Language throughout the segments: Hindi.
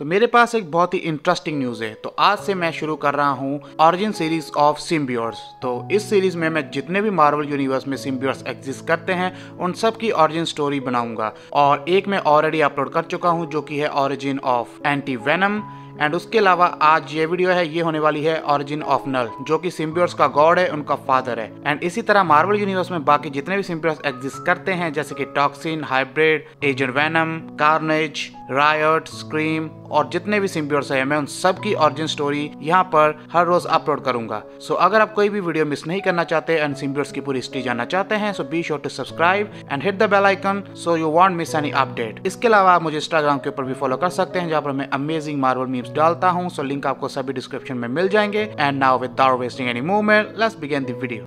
तो मेरे पास एक बहुत ही इंटरेस्टिंग न्यूज़ है। तो आज से मैं शुरू कर रहा हूँ ऑरिजिन सीरीज ऑफ सिम्बियोट्स। तो इस सीरीज में मैं जितने भी मार्वल यूनिवर्स में सिम्बियोट्स एग्जिस्ट करते हैं उन सब की ऑरिजिन स्टोरी बनाऊंगा। और एक मैं ऑलरेडी अपलोड कर चुका हूँ जो कि है origin of anti venom. And उसके अलावा आज ये वीडियो है, ये होने वाली है ऑरिजिन ऑफ नल, जो कि सिम्बियोट्स का गॉड है, उनका फादर है। एंड इसी तरह मार्वल यूनिवर्स में बाकी जितने भी सिम्बियोट्स एग्जिस्ट करते हैं जैसे कि toxin, hybrid, agent venom, carnage, riot, scream और जितने भी सिम्बियोट्स हैं, मैं उन सब की ऑरिजिन स्टोरी यहाँ पर हर रोज अपलोड करूंगा। सो अगर आप कोई भी वीडियो मिस नहीं करना चाहते एंड सिम्बियोट्स की पूरी हिस्ट्री जानना चाहते हैं, so be sure to subscribe and hit the bell icon so you won't miss any update. इसके अलावा आप मुझे इंस्टाग्राम के ऊपर भी फॉलो कर सकते हैं जहाँ पर मैं अमेजिंग मार्वल मीम्स डालता हूँ। सो लिंक आपको सभी डिस्क्रिप्शन में मिल जाएंगे। And now without wasting any moment, let's begin the video.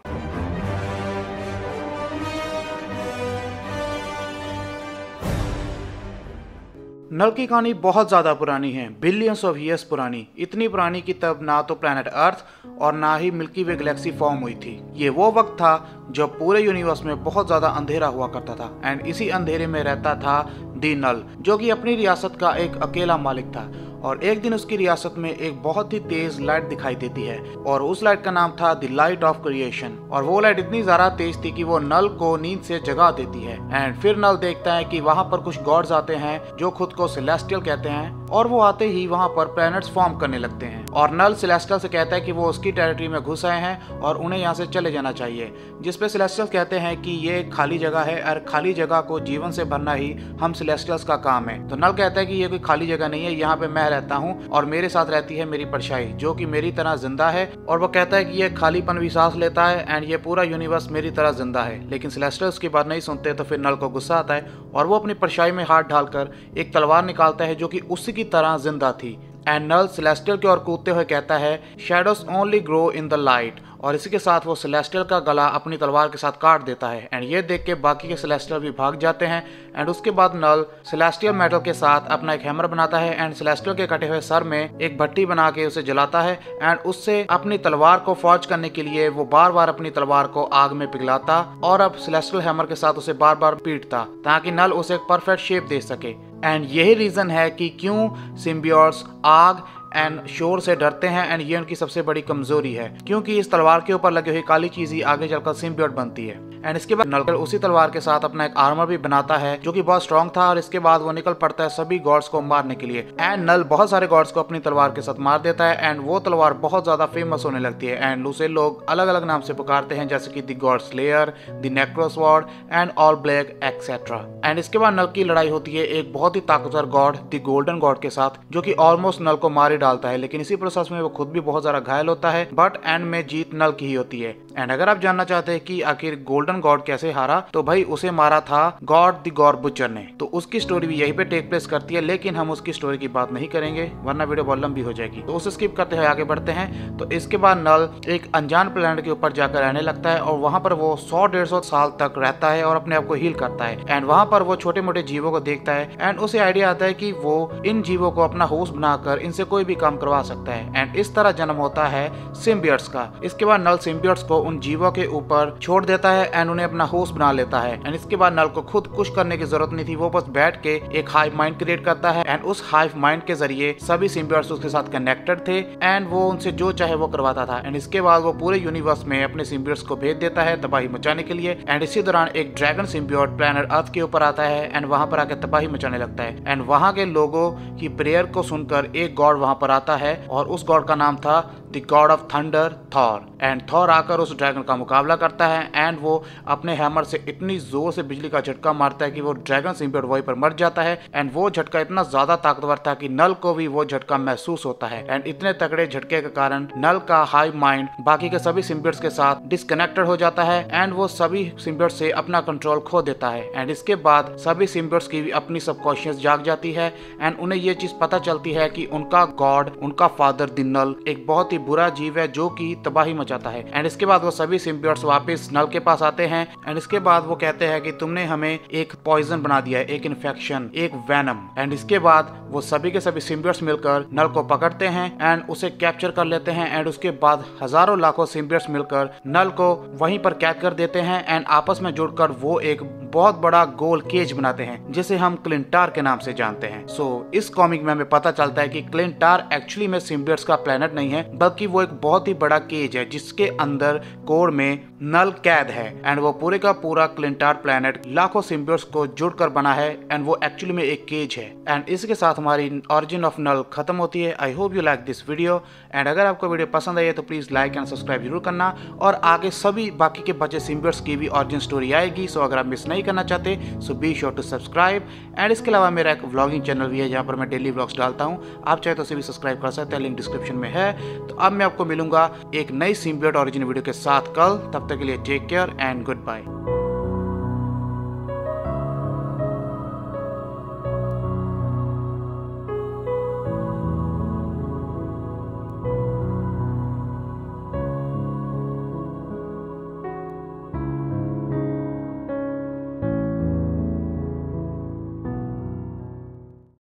Knull की कहानी बहुत ज़्यादा पुरानी है, बिलियंस ऑफ ईयर्स पुरानी। इतनी पुरानी कि तब ना तो प्लैनेट अर्थ और ना ही मिल्की वे गैलेक्सी फॉर्म हुई थी। ये वो वक्त था जब पूरे यूनिवर्स में बहुत ज़्यादा अंधेरा हुआ करता था। एंड इसी अंधेरे में रहता था दी नल, जो कि अपनी रियासत का एक अकेला मालिक था। और एक दिन उसकी रियासत में एक बहुत ही तेज लाइट दिखाई देती है और उस लाइट का नाम था द लाइट ऑफ क्रिएशन। और वो लाइट इतनी ज्यादा तेज थी कि वो नल को नींद से जगा देती है। एंड फिर नल देखता है कि वहाँ पर कुछ गॉड्स आते हैं जो खुद को सेलेस्टियल कहते हैं, और वो आते ही वहाँ पर प्लैनेट्स फॉर्म करने लगते हैं। और नल सेलेस्टियल से कहता है कि वो उसकी टेरिटरी में घुस आए हैं और उन्हें यहाँ से चले जाना चाहिए। जिसपे सेलेस्टियल कहते हैं कि ये खाली जगह है और खाली जगह को जीवन से भरना ही हम सेलेस्टियल्स का काम है। तो नल कहता है कि ये कोई खाली जगह नहीं है, यहाँ पे मैं रहता हूँ और मेरे साथ रहती है मेरी परछाई जो कि मेरी तरह जिंदा है। और वो कहता है कि ये खालीपन भी सांस लेता है एंड ये पूरा यूनिवर्स मेरी तरह जिंदा है। लेकिन सेलेस्टियल्स की बात नहीं सुनते। तो फिर नल को गुस्सा आता है और वो अपनी परछाई में हाथ डालकर एक तलवार निकालता है जो कि उसी की तरह जिंदा थी। एंड नल सेलेस्टियल की ओर कूदते हुए कहता है shadows only grow in the light. और इसी के साथ वो सेलेस्टियल का गला अपनी तलवार के साथ काट देता है। एंड ये देख के बाकी के सेलेस्टियल भी भाग जाते हैं। एंड उसके बाद नल सेलेस्टियल मेटल के साथ अपना एक हैमर बनाता है एंड सेलेस्टियल के कटे हुए सर में एक भट्टी बना के उसे जलाता है। एंड उससे अपनी तलवार को फॉर्ज करने के लिए वो बार बार अपनी तलवार को आग में पिघलाता और अब सेलेस्टियल हैमर के साथ उसे बार बार पीटता ताकि नल उसे एक परफेक्ट शेप दे सके। एंड यही रीजन है कि क्यों सिम्बियोट्स आग एंड शोर से डरते हैं। एंड ये उनकी सबसे बड़ी कमजोरी है, क्योंकि इस तलवार के ऊपर लगी हुई काली चीज ही आगे चलकर सिम्बियोट बनती है। एंड इसके बाद नल उसी तलवार के साथ अपना एक आर्मर भी बनाता है जो कि बहुत स्ट्रॉन्ग था। और इसके बाद वो निकल पड़ता है सभी गॉड्स को मारने के लिए। एंड नल बहुत सारे गॉड्स को अपनी तलवार के साथ मार देता है। एंड वो तलवार बहुत ज्यादा फेमस होने लगती है एंड उसे लोग अलग अलग नाम से पुकारते हैं, जैसे कि the god slayer, the necrosword and all black etcetera. And इसके बाद नल की लड़ाई होती है एक बहुत ही ताकतवर गॉड द गोल्डन गॉड के साथ, जो कि ऑलमोस्ट नल को मार ही डालता है। लेकिन इसी प्रोसेस में वो खुद भी बहुत ज्यादा घायल होता है, बट एंड में जीत नल की ही होती है। एंड अगर आप जानना चाहते हैं कि आखिर गोल्डन गॉड कैसे हारा, तो भाई उसे मारा था गॉड द गॉड बुचर ने। तो उसकी स्टोरी भी यहीं पे टेक प्लेस करती है, लेकिन हम उसकी स्टोरी की बात नहीं करेंगे वरना वीडियो बहुत लंबी हो जाएगी। तो उसे स्किप करते हुए आगे बढ़ते हैं। तो इसके बाद नल एक अनजान प्लेनेट के ऊपर जाकर रहने लगता है और वहां पर वो 100-150 साल तक रहता है और अपने आप को हील करता है। एंड वहां पर वो छोटे मोटे जीवों को देखता है एंड उसे आइडिया आता है कि वो इन जीवों को अपना होस्ट बनाकर इनसे कोई भी काम करवा सकता है। एंड इस तरह जन्म होता है सिम्बियोट्स का। इसके बाद नल सिम्बियोट्स को उन जीवों के ऊपर छोड़ देता है एंड उन्हें अपना होस्ट बना लेता है। एंड इसके बाद नल को खुद कुछ करने की जरूरत नहीं थी, वो बस बैठ के एक हाइव माइंड क्रिएट करता है। एंड उस हाइव माइंड के जरिए सभी सिम्बियोट्स उसके साथ कनेक्टेड थे एंड वो उनसे जो चाहे वो करवाता था। एंड इसके बाद वो पूरे यूनिवर्स में अपने सिम्बियोट्स को भेज देता है तबाही मचाने के लिए। एंड इसी दौरान एक ड्रैगन सिम्बियोट प्लैनेट अर्थ के ऊपर आता है एंड वहां पर आकर तबाही मचाने लगता है। एंड वहां के लोगों की प्रेयर को सुनकर एक गॉड वहां पर आता है और उस गॉड का नाम था the God of thunder, Thor. And Thor आकर उस ड्रैगन का मुकाबला करता है एंड वो अपने हैमर से इतनी जोर से बिजली का झटका मारता है कि वो ड्रैगन सिम्बियोट वहीं पर मर जाता है। एंड वो झटका इतना ज्यादा ताकतवर था कि नल को भी वो झटका महसूस होता है। एंड इतने तगड़े झटके के कारण नल का हाइव माइंड बाकी के सभी सिम्बियोट्स के साथ डिस्कनेक्टेड हो जाता है एंड वो सभी सिम्बियोट्स से अपना कंट्रोल खो देता है। एंड इसके बाद सभी सिम्बियोट्स की अपनी सबकॉन्शियस जाग जाती है एंड उन्हें ये चीज पता चलती है कि उनका गॉड, उनका फादर द नल एक बहुत ही बुरा जीव है जो कि तबाही मचाता है। एंड इसके बाद वो सभी सिम्बियोट्स वापस नल के पास आते हैं एंड इसके बाद वो कहते हैं कि तुमने हमें एक पॉइजन बना दिया है, एक इन्फेक्शन, एक वेनम। एंड इसके बाद वो सभी के सभी सिम्बियोट्स मिलकर नल को पकड़ते हैं एंड उसे कैप्चर कर लेते हैं एंड उसके बाद हजारों लाखों सिम्बियोट्स मिलकर नल को वहीं पर कैद कर देते हैं एंड आपस में जुड़कर वो एक बहुत बड़ा गोल केज बनाते हैं जिसे हम क्लिंटार के नाम से जानते हैं। सो इस कॉमिक में हमें पता चलता है कि क्लिंटार एक्चुअली में सिम्बियोट्स का प्लेनेट नहीं है बल्कि वो एक बहुत ही बड़ा केज है जिसके अंदर कोर में नल कैद है एंड वो पूरे का पूरा क्लिंटार प्लेनेट लाखों सिम्बियोट्स को जुड़कर बना है एंड वो एक्चुअली में एक केज है। एंड इसके साथ हमारी ओरिजिन ऑफ नल खत्म होती है। I hope you like this video and अगर आपको वीडियो पसंद आई है तो प्लीज लाइक एंड सब्सक्राइब जरूर करना और आगे सभी बाकी के बचे सिम्बियोट्स की भी ओरिजिन स्टोरी आएगी। सो अगर आप मिस नहीं करना चाहते so be sure to subscribe. And इसके अलावा मेरा एक व्लॉगिंग चैनल भी है जहाँ पर मैं डेली व्लॉग्स डालता हूँ, आप चाहे तो उसे भी सब्सक्राइब कर सकते हैं, लिंक डिस्क्रिप्शन में है। तो अब मैं आपको मिलूंगा एक नई सिम्बियोट ओरिजिन वीडियो के साथ कल, तब तक के लिए take care and good bye.